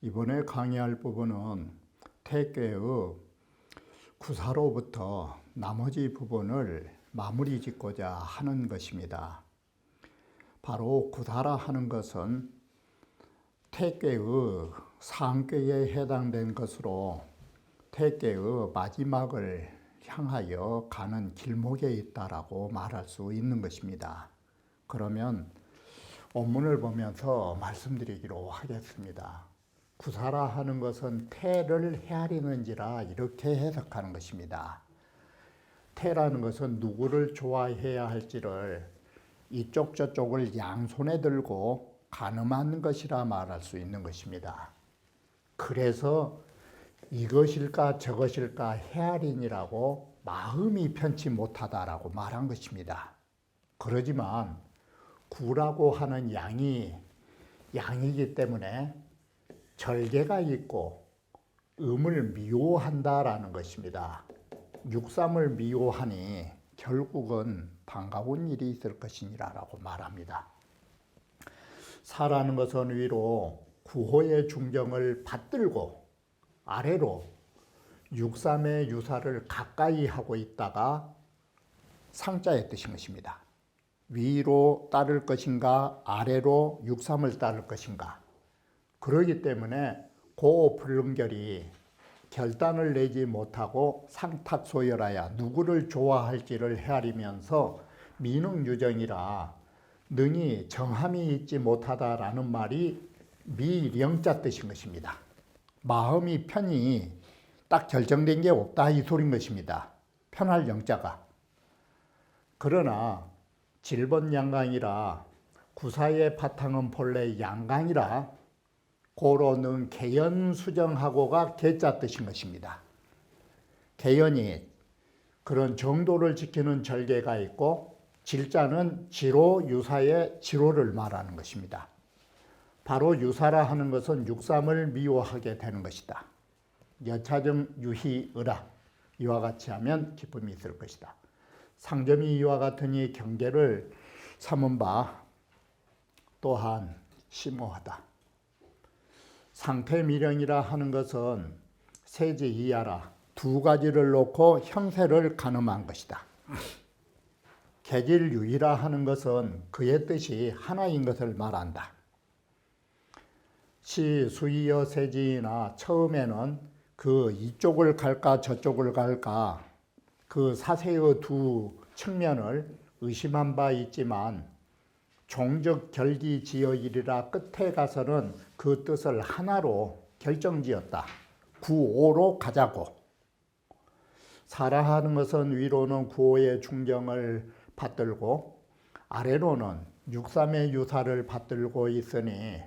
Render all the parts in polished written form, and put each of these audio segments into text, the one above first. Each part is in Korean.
이번에 강의할 부분은 태괴의 구사로부터 나머지 부분을 마무리 짓고자 하는 것입니다. 바로 구사라 하는 것은 태괴의 상괴에 해당된 것으로 태괴의 마지막을 향하여 가는 길목에 있다라고 말할 수 있는 것입니다. 그러면 원문을 보면서 말씀드리기로 하겠습니다. 구사라 하는 것은 태를 헤아리는지라 이렇게 해석하는 것입니다. 태라는 것은 누구를 좋아해야 할지를 이쪽 저쪽을 양손에 들고 가늠하는 것이라 말할 수 있는 것입니다. 그래서 이것일까 저것일까 헤아리니라고 마음이 편치 못하다라고 말한 것입니다. 그러지만 구라고 하는 양이기 때문에 절개가 있고 음을 미워한다라는 것입니다. 육삼을 미워하니 결국은 반가운 일이 있을 것이니라라고 말합니다. 사라는 것은 위로 구호의 중정을 받들고 아래로 육삼의 유사를 가까이 하고 있다가 상자의 뜻인 것입니다. 위로 따를 것인가 아래로 육삼을 따를 것인가. 그러기 때문에 고 불능결이 결단을 내지 못하고 상탁소열하여 누구를 좋아할지를 헤아리면서 미능유정이라 능히 정함이 있지 못하다라는 말이 미령자 뜻인 것입니다. 마음이 편히 딱 결정된 게 없다 이 소린 것입니다. 편할 영자가. 그러나 질번양강이라 구사의 바탕은 본래 양강이라 고로는 개연수정하고가 개자 뜻인 것입니다. 개연이 그런 정도를 지키는 절개가 있고 질자는 지로 유사의 지로를 말하는 것입니다. 바로 유사라 하는 것은 육삼을 미워하게 되는 것이다. 여차정 유희의라 이와 같이 하면 기쁨이 있을 것이다. 상점이 이와 같으니 경계를 삼은 바 또한 심오하다. 상태미령이라 하는 것은 세지이하라 두 가지를 놓고 형세를 가늠한 것이다. 개질유이라 하는 것은 그의 뜻이 하나인 것을 말한다. 시수이여 세지이나 처음에는 그 이쪽을 갈까 저쪽을 갈까 그 사세의 두 측면을 의심한 바 있지만 종적 결기지어이리라 끝에 가서는 그 뜻을 하나로 결정지었다. 구오로 가자고. 사라하는 것은 위로는 구오의 중정을 받들고 아래로는 육삼의 유사를 받들고 있으니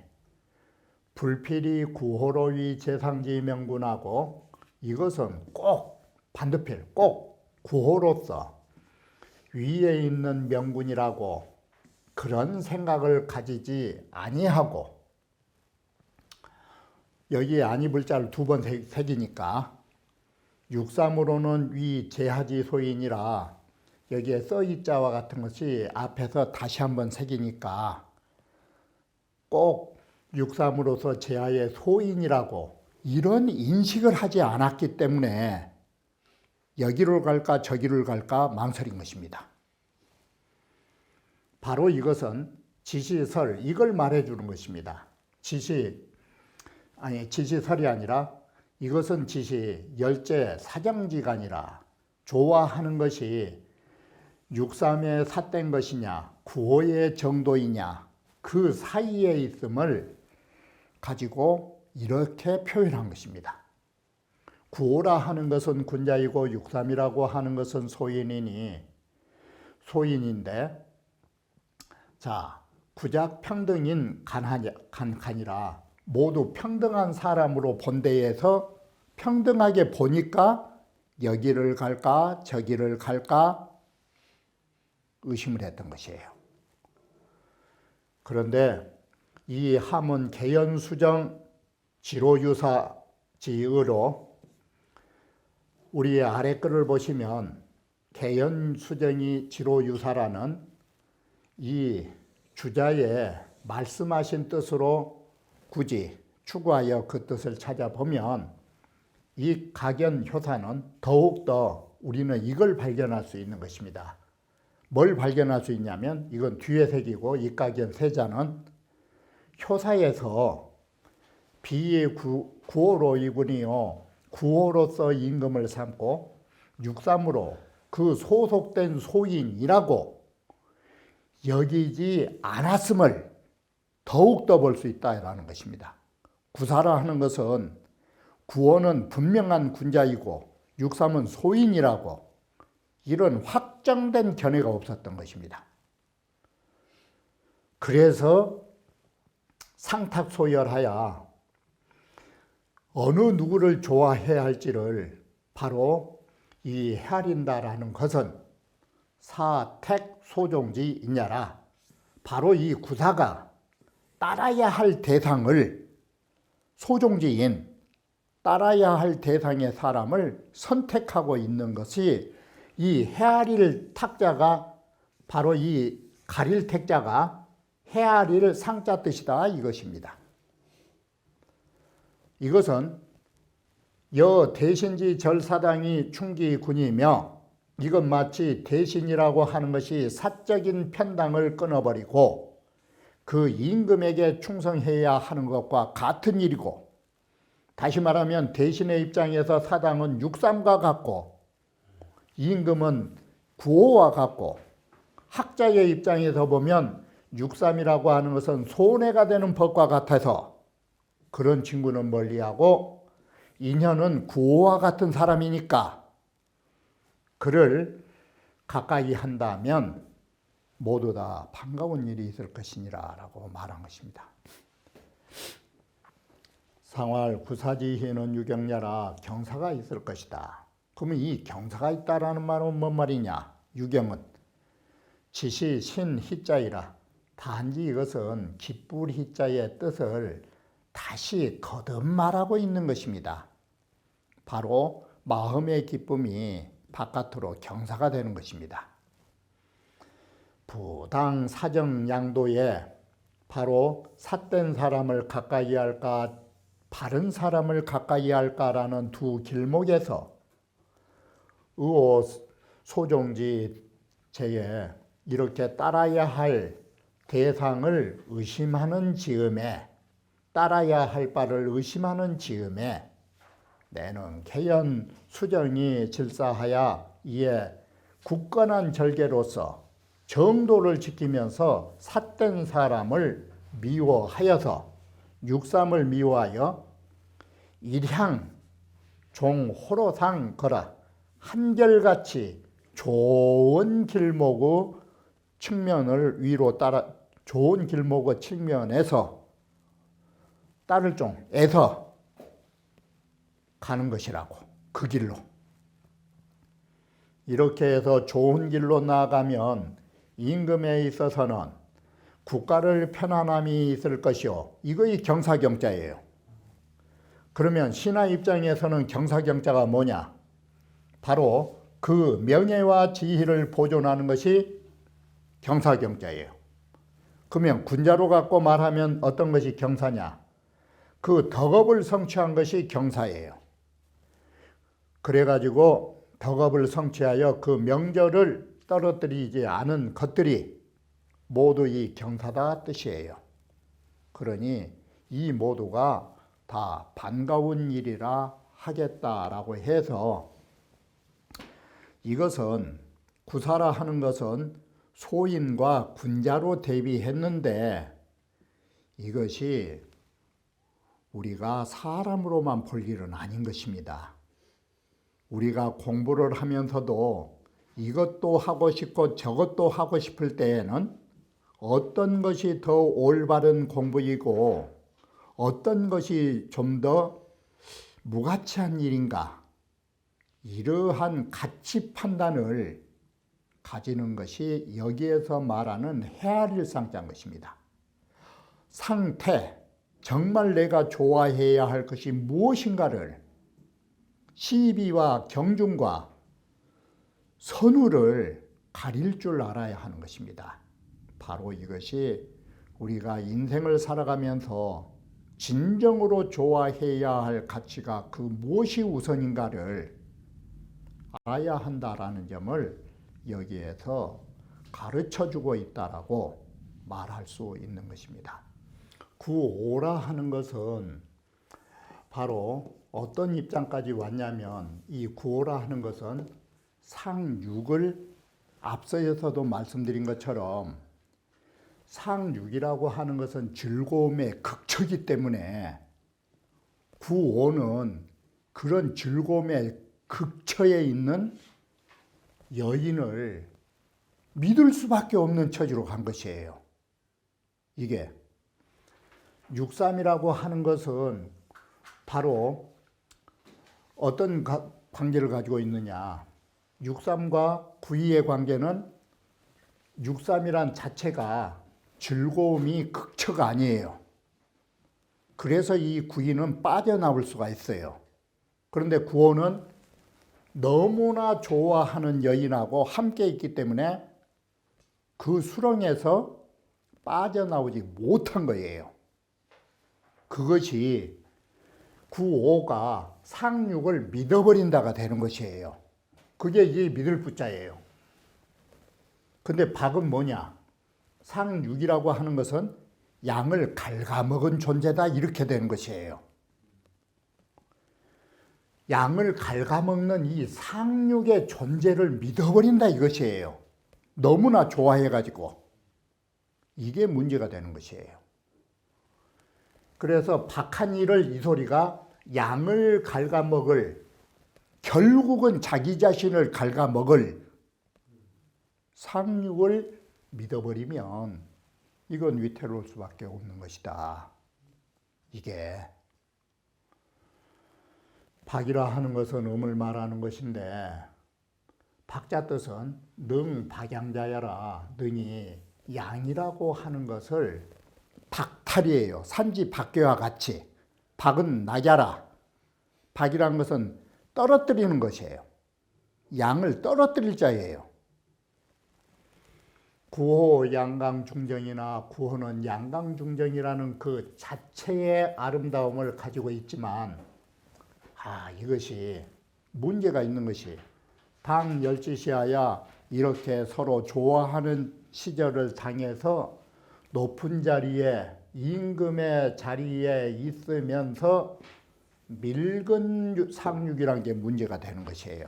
불필이 구호로 위 재상지 명분하고 이것은 꼭 반대필 꼭 구호로서 위에 있는 명분이라고 그런 생각을 가지지 아니하고 여기에 아니 불자를 두 번 새기니까 육삼으로는 위 제하지 소인이라 여기에 써이자와 같은 것이 앞에서 다시 한번 새기니까 꼭 육삼으로서 제하의 소인이라고 이런 인식을 하지 않았기 때문에 여기로 갈까 저기를 갈까 망설인 것입니다. 바로 이것은 지시설 이걸 말해주는 것입니다. 지시설이 아니라 이것은 지시 열제 사정지간이라 좋아하는 것이 육삼에 삿된 것이냐 구호의 정도이냐 그 사이에 있음을 가지고 이렇게 표현한 것입니다. 구호라 하는 것은 군자이고 육삼이라고 하는 것은 소인인데 자, 구작 평등인 간이라 모두 평등한 사람으로 본 데에서 평등하게 보니까 여기를 갈까 저기를 갈까 의심을 했던 것이에요. 그런데 이 함은 개연수정 지로유사지의로 우리의 아래 글을 보시면 개연수정이 지로유사라는 이 주자의 말씀하신 뜻으로 굳이 추구하여 그 뜻을 찾아보면 이 각연효사는 더욱더 우리는 이걸 발견할 수 있는 것입니다. 뭘 발견할 수 있냐면 이건 뒤에 새기고 이 각연 세자는 효사에서 비의 구호로 이군이요 구호로서 임금을 삼고 육삼으로 그 소속된 소인이라고 여기지 않았음을 더욱더 볼 수 있다라는 것입니다. 구사라 하는 것은 구호는 분명한 군자이고 육삼은 소인이라고 이런 확정된 견해가 없었던 것입니다. 그래서 상탁소열하여 어느 누구를 좋아해야 할지를 바로 이 헤아린다라는 것은 사택소종지이냐라 바로 이 구사가 따라야 할 대상을 소종지인 따라야 할 대상의 사람을 선택하고 있는 것이 이 헤아릴 탁자가 바로 이 가릴 택자가 헤아릴 상자 뜻이다 이것입니다. 이것은 여 대신지 절사당이 충기군이며 이건 마치 대신이라고 하는 것이 사적인 편당을 끊어버리고 그 임금에게 충성해야 하는 것과 같은 일이고 다시 말하면 대신의 입장에서 사당은 육삼과 같고 임금은 구호와 같고 학자의 입장에서 보면 육삼이라고 하는 것은 손해가 되는 법과 같아서 그런 친구는 멀리하고 인현은 구호와 같은 사람이니까 그를 가까이 한다면 모두 다 반가운 일이 있을 것이니라 라고 말한 것입니다. 상활 구사지희는 유경야라 경사가 있을 것이다. 그러면 이 경사가 있다라는 말은 뭔 말이냐? 유경은 지시 신 희자이라 단지 이것은 기쁠 희자의 뜻을 다시 거듭 말하고 있는 것입니다. 바로 마음의 기쁨이 바깥으로 경사가 되는 것입니다. 부당 사정 양도에 바로 삿된 사람을 가까이 할까 바른 사람을 가까이 할까라는 두 길목에서 의오 소종지 제에 이렇게 따라야 할 대상을 의심하는 즈음에 따라야 할 바를 의심하는 즈음에 내는 개연 수정이 질사하여 이에 굳건한 절개로서 정도를 지키면서 삿된 사람을 미워하여서 육삼을 미워하여 일향 종호로상 거라 한결같이 좋은 길목의 측면을 위로 따라 좋은 길목의 측면에서 따를 종에서 가는 것이라고 그 길로 이렇게 해서 좋은 길로 나아가면 임금에 있어서는 국가를 편안함이 있을 것이요 이거이 경사경자예요. 그러면 신하 입장에서는 경사경자가 뭐냐? 바로 그 명예와 지위를 보존하는 것이 경사경자예요. 그러면 군자로 갖고 말하면 어떤 것이 경사냐? 그 덕업을 성취한 것이 경사예요. 그래가지고 덕업을 성취하여 그 명절을 떨어뜨리지 않은 것들이 모두 이 경사다 뜻이에요. 그러니 이 모두가 다 반가운 일이라 하겠다라고 해서 이것은 구사라 하는 것은 소인과 군자로 대비했는데 이것이 우리가 사람으로만 볼 일은 아닌 것입니다. 우리가 공부를 하면서도 이것도 하고 싶고 저것도 하고 싶을 때에는 어떤 것이 더 올바른 공부이고 어떤 것이 좀 더 무가치한 일인가 이러한 가치 판단을 가지는 것이 여기에서 말하는 헤아릴상자인 것입니다. 상태, 정말 내가 좋아해야 할 것이 무엇인가를 시비와 경중과 선우를 가릴 줄 알아야 하는 것입니다. 바로 이것이 우리가 인생을 살아가면서 진정으로 좋아해야 할 가치가 그 무엇이 우선인가를 알아야 한다라는 점을 여기에서 가르쳐주고 있다라고 말할 수 있는 것입니다. 구오라 하는 것은 바로 어떤 입장까지 왔냐면 이 구오라 하는 것은 상육을 앞서서도 말씀드린 것처럼 상육이라고 하는 것은 즐거움의 극처이기 때문에 구오는 그런 즐거움의 극처에 있는 여인을 믿을 수밖에 없는 처지로 간 것이에요. 이게 육삼이라고 하는 것은 바로 어떤 관계를 가지고 있느냐. 육삼과 구이의 관계는 육삼이란 자체가 즐거움이 극처가 아니에요. 그래서 이 구이는 빠져나올 수가 있어요. 그런데 구오는 너무나 좋아하는 여인하고 함께 있기 때문에 그 수렁에서 빠져나오지 못한 거예요. 그것이 구오가 상육을 믿어버린다가 되는 것이에요. 그게 이 믿을 부자예요. 근데 박은 뭐냐? 상육이라고 하는 것은 양을 갉아먹은 존재다 이렇게 되는 것이에요. 양을 갉아먹는 이 상육의 존재를 믿어버린다 이것이에요. 너무나 좋아해가지고. 이게 문제가 되는 것이에요. 그래서 박한이를 이소리가 양을 갉아먹을, 결국은 자기 자신을 갉아먹을 상육을 믿어버리면 이건 위태로울 수밖에 없는 것이다. 이게 박이라 하는 것은 음을 말하는 것인데 박자 뜻은 능 박양자야라. 능이 양이라고 하는 것을 박탈이에요. 산지 박개와 같이. 박은 나자라. 박이라는 것은 떨어뜨리는 것이에요. 양을 떨어뜨릴 자예요. 구호 양강중정이나 구호는 양강중정이라는 그 자체의 아름다움을 가지고 있지만 이것이 문제가 있는 것이 당열지시하야 이렇게 서로 좋아하는 시절을 당해서 높은 자리에 임금의 자리에 있으면서 밀근 상육이라는 게 문제가 되는 것이에요.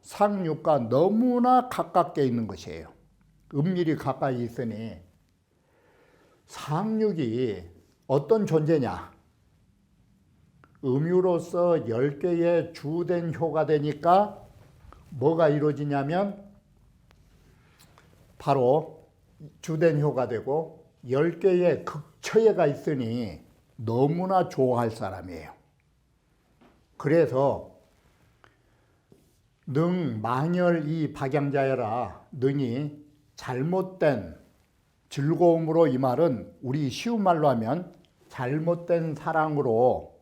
상육과 너무나 가깝게 있는 것이에요. 은밀히 가까이 있으니 상육이 어떤 존재냐? 음유로서 10개의 주된 효가 되니까 뭐가 이루어지냐면 바로 주된 효가 되고 10개의 극처에가 있으니 너무나 좋아할 사람이에요. 그래서 능 망열 이 박양자여라. 능이 잘못된 즐거움으로, 이 말은 우리 쉬운 말로 하면 잘못된 사랑으로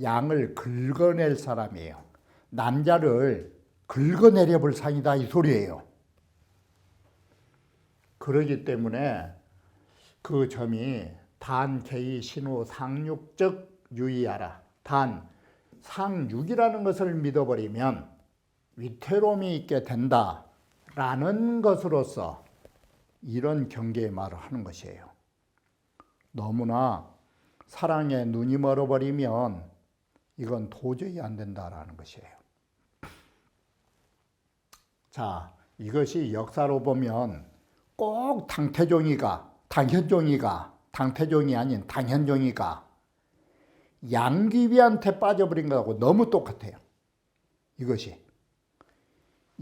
양을 긁어낼 사람이에요. 남자를 긁어내려 볼 상이다 이 소리예요. 그러기 때문에 그 점이 단 개의 신우 상육적 유의하라. 단 상육이라는 것을 믿어버리면 위태로움이 있게 된다라는 것으로서 이런 경계의 말을 하는 것이에요. 너무나 사랑에 눈이 멀어버리면 이건 도저히 안 된다라는 것이에요. 자, 이것이 역사로 보면 꼭 당태종이 아닌 당현종이가 양귀비한테 빠져버린 것하고 너무 똑같아요. 이것이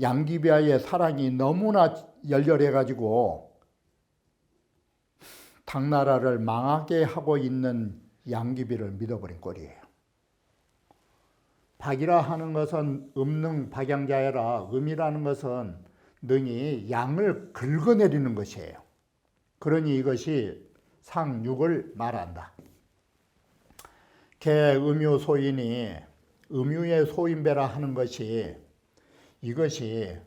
양귀비와의 사랑이 너무나 열렬해가지고 당나라를 망하게 하고 있는 양귀비를 믿어버린 꼴이에요. 박이라 하는 것은 음능 박양자여라. 음이라는 것은 능히 양을 긁어내리는 것이에요. 그러니 이것이 상육을 말한다. 개 음유소인이 음유의 소인배라 하는 것이 이것이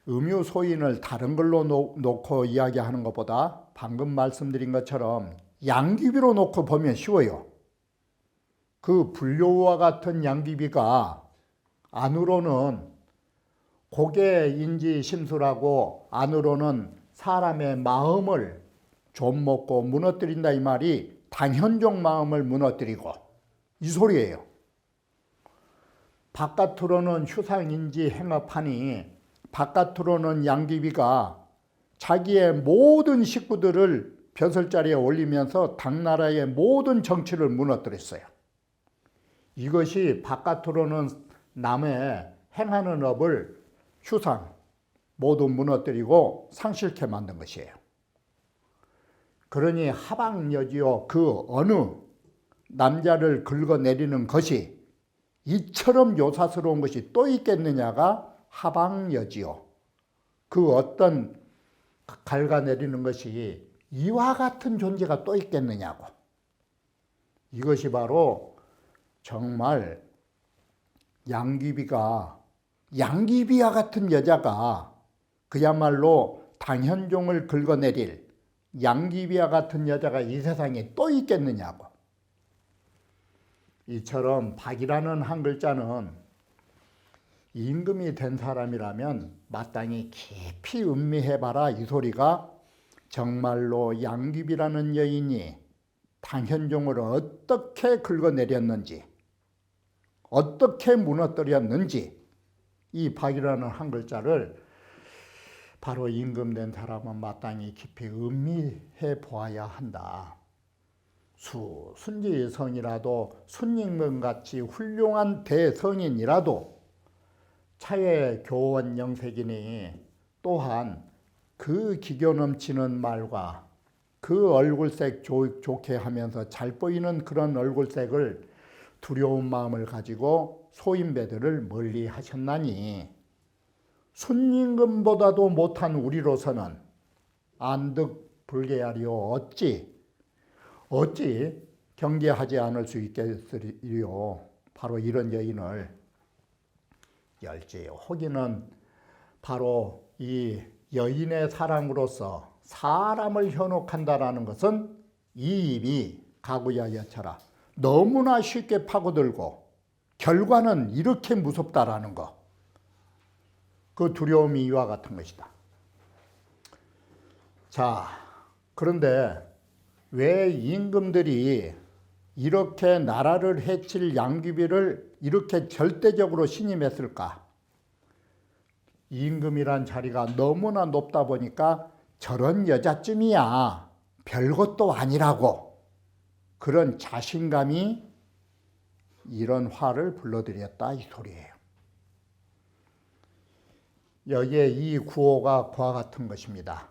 음유소인을 다른 걸로 놓고 이야기하는 것보다 방금 말씀드린 것처럼 양귀비로 놓고 보면 쉬워요. 그 불교와 같은 양귀비가 안으로는 고개인지 심술하고 안으로는 사람의 마음을 좀 먹고 무너뜨린다 이 말이 당현종 마음을 무너뜨리고 이 소리예요. 바깥으로는 휴상인지 행업하니 바깥으로는 양귀비가 자기의 모든 식구들을 벼슬자리에 올리면서 당나라의 모든 정치를 무너뜨렸어요. 이것이 바깥으로는 남의 행하는 업을 휴상 모두 무너뜨리고 상실케 만든 것이에요. 그러니 하방여지요 그 어느 남자를 긁어내리는 것이 이처럼 요사스러운 것이 또 있겠느냐가 하방여지요. 그 어떤 갉아내리는 것이 이와 같은 존재가 또 있겠느냐고. 이것이 바로 정말 양귀비와 같은 여자가 그야말로 당현종을 긁어내릴 양귀비와 같은 여자가 이 세상에 또 있겠느냐고. 이처럼 박이라는 한 글자는 임금이 된 사람이라면 마땅히 깊이 음미해봐라 이 소리가 정말로 양귀비라는 여인이 당현종을 어떻게 긁어내렸는지 어떻게 무너뜨렸는지 이 박이라는 한 글자를 바로 임금된 사람은 마땅히 깊이 음미해 보아야 한다. 순지성이라도 순임금같이 훌륭한 대성인이라도 차의 교원 영색이니 또한 그 기교 넘치는 말과 그 얼굴색 좋게 하면서 잘 보이는 그런 얼굴색을 두려운 마음을 가지고 소인배들을 멀리 하셨나니 순임금보다도 못한 우리로서는 안득 불계하리요 어찌 경계하지 않을 수 있겠으리요. 바로 이런 여인을 열지 혹이는 바로 이 여인의 사랑으로서 사람을 현혹한다라는 것은 이 입이 가구야 여차라 너무나 쉽게 파고들고 결과는 이렇게 무섭다라는 것. 그 두려움이 이와 같은 것이다. 자, 그런데 왜 임금들이 이렇게 나라를 해칠 양귀비를 이렇게 절대적으로 신임했을까? 임금이란 자리가 너무나 높다 보니까 저런 여자쯤이야 별것도 아니라고 그런 자신감이 이런 화를 불러들였다 이 소리예요. 여기에 이 구호가 그와 같은 것입니다.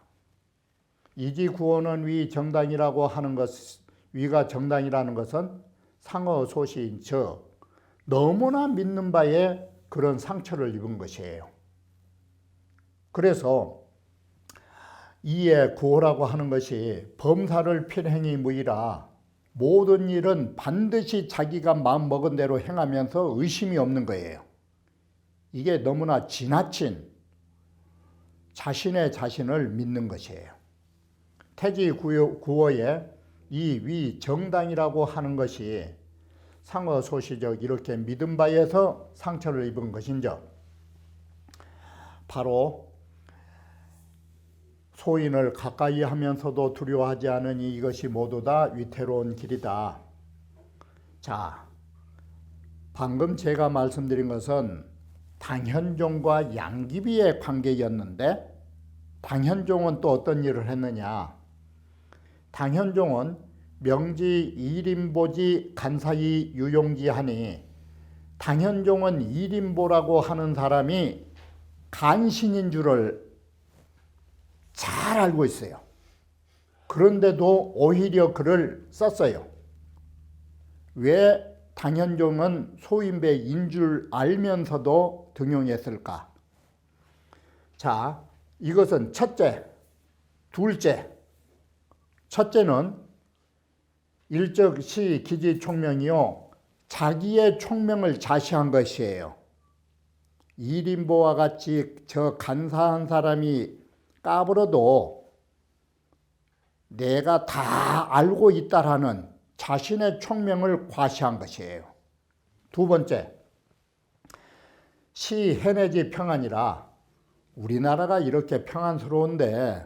이지 구호는 위 정당이라고 하는 것, 위가 정당이라는 것은 상어 소시인 즉 너무나 믿는 바에 그런 상처를 입은 것이에요. 그래서 이에 구호라고 하는 것이 범사를 필행이 무이라 모든 일은 반드시 자기가 마음먹은 대로 행하면서 의심이 없는 거예요. 이게 너무나 지나친 자신을 믿는 것이에요. 태지 구호에 이 위 정당이라고 하는 것이 상어 소시적 이렇게 믿은 바에서 상처를 입은 것인즉 바로 소인을 가까이 하면서도 두려워하지 않으니 이것이 모두 다 위태로운 길이다. 자, 방금 제가 말씀드린 것은 당현종과 양귀비의 관계였는데 당현종은 또 어떤 일을 했느냐. 당현종은 명지 이림보지 간사이 유용지하니 당현종은 이림보라고 하는 사람이 간신인 줄을 잘 알고 있어요. 그런데도 오히려 글을 썼어요. 왜 당현종은 소인배인 줄 알면서도 등용했을까? 자, 이것은 첫째, 둘째. 첫째는 일적시 기지총명이요, 자기의 총명을 자시한 것이에요. 이림보와 같이 저 간사한 사람이 까불어도 내가 다 알고 있다라는 자신의 총명을 과시한 것이에요. 두 번째, 시해내지 평안이라, 우리나라가 이렇게 평안스러운데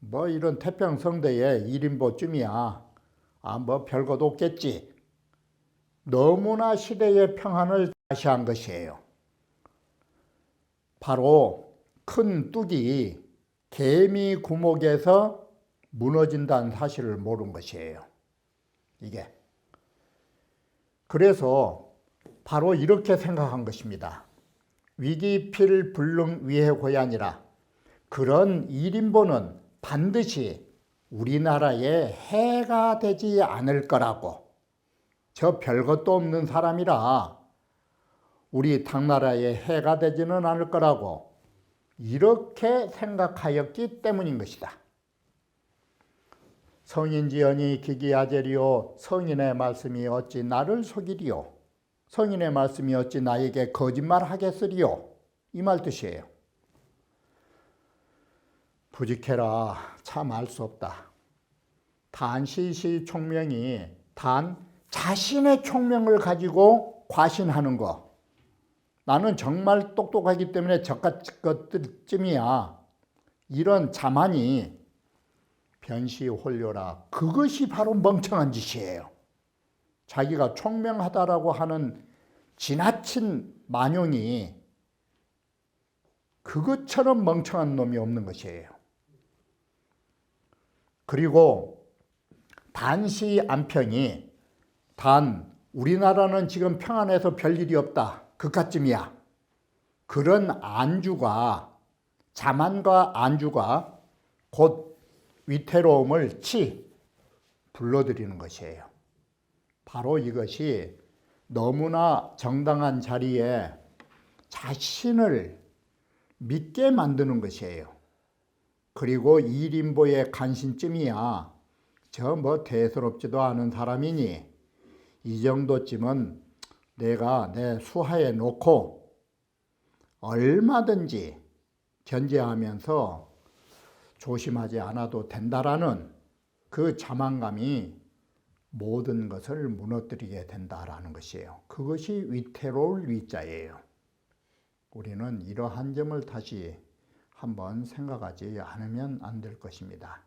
뭐 이런 태평성대의 일인보쯤이야, 뭐 별것 없겠지. 너무나 시대의 평안을 과시한 것이에요. 바로 큰 뚝이 개미 구목에서 무너진다는 사실을 모른 것이에요. 이게. 그래서 바로 이렇게 생각한 것입니다. 위기필 불능 위해고야니라. 그런 일인보는 반드시 우리나라에 해가 되지 않을 거라고. 저 별것도 없는 사람이라 우리 당나라에 해가 되지는 않을 거라고 이렇게 생각하였기 때문인 것이다. 성인지연이 기기아제리요, 성인의 말씀이 어찌 나를 속이리요, 성인의 말씀이 어찌 나에게 거짓말하겠으리요, 이 말 뜻이에요. 부직해라, 참 알 수 없다. 단시시 총명이 단 자신의 총명을 가지고 과신하는 거, 나는 정말 똑똑하기 때문에 저같은 것들쯤이야, 이런 자만이 변시홀려라, 그것이 바로 멍청한 짓이에요. 자기가 총명하다라고 하는 지나친 만용이 그것처럼 멍청한 놈이 없는 것이에요. 그리고 단시 안평이 단 우리나라는 지금 평안해서 별일이 없다, 그까쯤이야, 그런 안주가, 자만과 안주가 곧 위태로움을 불러들이는 것이에요. 바로 이것이 너무나 정당한 자리에 자신을 믿게 만드는 것이에요. 그리고 일인보의 간신쯤이야, 저 뭐 대수롭지도 않은 사람이니 이 정도쯤은 내가 내 수하에 놓고 얼마든지 견제하면서 조심하지 않아도 된다라는 그 자만감이 모든 것을 무너뜨리게 된다라는 것이에요. 그것이 위태로울 위자예요. 우리는 이러한 점을 다시 한번 생각하지 않으면 안 될 것입니다.